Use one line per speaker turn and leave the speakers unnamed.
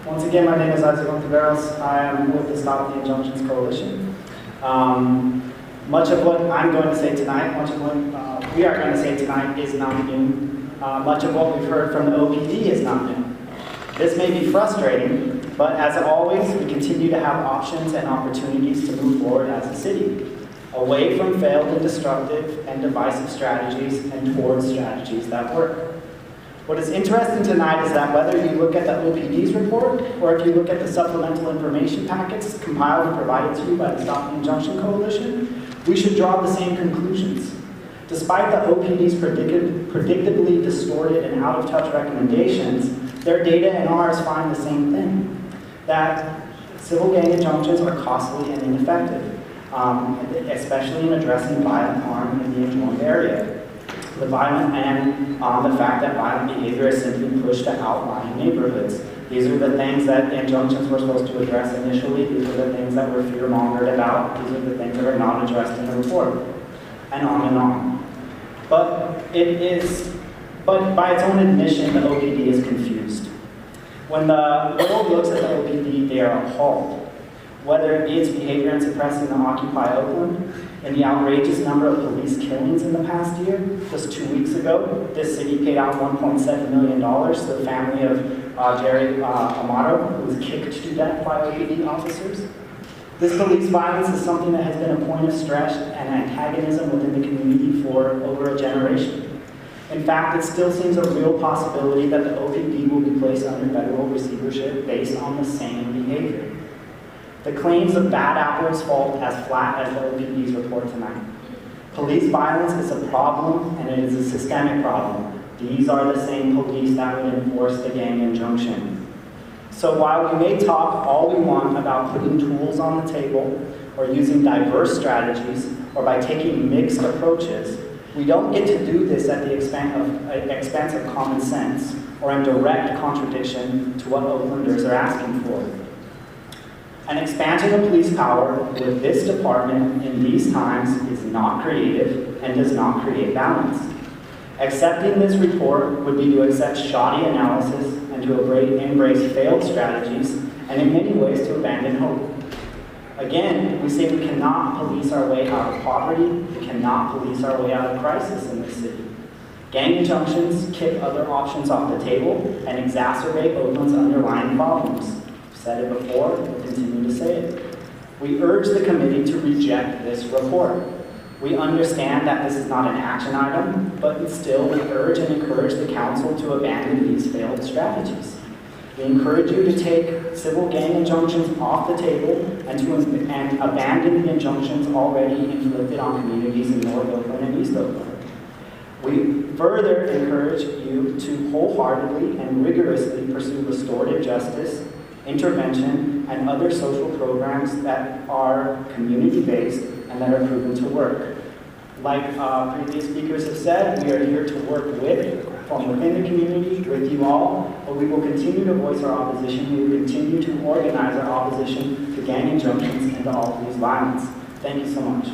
Once again, my name is Ontiveros. I am with the Stop the Injunctions Coalition. Much of what I'm going to say tonight, much of what we are going to say tonight is not new. Much of what we've heard from the OPD is not new. This may be frustrating, but as always, we continue to have options and opportunities to move forward as a city, away from failed and destructive and divisive strategies and towards strategies that work. What is interesting tonight is that whether you look at the OPD's report or if you look at the supplemental information packets compiled and provided to you by the Stop the Injunction Coalition, we should draw the same conclusions. Despite the OPD's predictably distorted and out-of-touch recommendations, their data and ours find the same thing, that civil gang injunctions are costly and ineffective, especially in addressing violent harm in the adjoined area. The violent and the fact that violent behavior is simply pushed to outlying neighborhoods. These are the things that the injunctions were supposed to address initially. These are the things that were fear-mongered about. These are the things that are not addressed in the report, and on and on. But by its own admission, the OPD is confused. When the world looks at the OPD, they are appalled. Whether it's behavior in suppressing the Occupy Oakland, and the outrageous number of police killings in the past year. Just 2 weeks ago, this city paid out $1.7 million to the family of Jerry Amato, who was kicked to death by OPD officers. This police violence is something that has been a point of stress and antagonism within the community for over a generation. In fact, it still seems a real possibility that the OPD will be placed under federal receivership based on the same behavior. The claims of bad apples fall as flat as the OPD's report tonight. Police violence is a problem, and it is a systemic problem. These are the same police that would enforce the gang injunction. So while we may talk all we want about putting tools on the table, or using diverse strategies, or by taking mixed approaches, we don't get to do this at the expense of common sense, or in direct contradiction to what Oaklanders are asking for. An expansion of police power with this department in these times is not creative and does not create balance. Accepting this report would be to accept shoddy analysis and to embrace failed strategies, and in many ways to abandon hope. Again, we say we cannot police our way out of poverty, we cannot police our way out of crisis in this city. Gang injunctions kick other options off the table and exacerbate Oakland's underlying problems. Said it before, we'll continue to say it. We urge the committee to reject this report. We understand that this is not an action item, but still we urge and encourage the council to abandon these failed strategies. We encourage you to take civil gang injunctions off the table and abandon the injunctions already inflicted on communities in North Oakland and East Oakland. We further encourage you to wholeheartedly and rigorously pursue restorative justice, intervention, and other social programs that are community-based and that are proven to work. Like previous speakers have said, we are here to work from within the community, with you all, but we will continue to voice our opposition. We will continue to organize our opposition to gang injunctions and to all police violence. Thank you so much.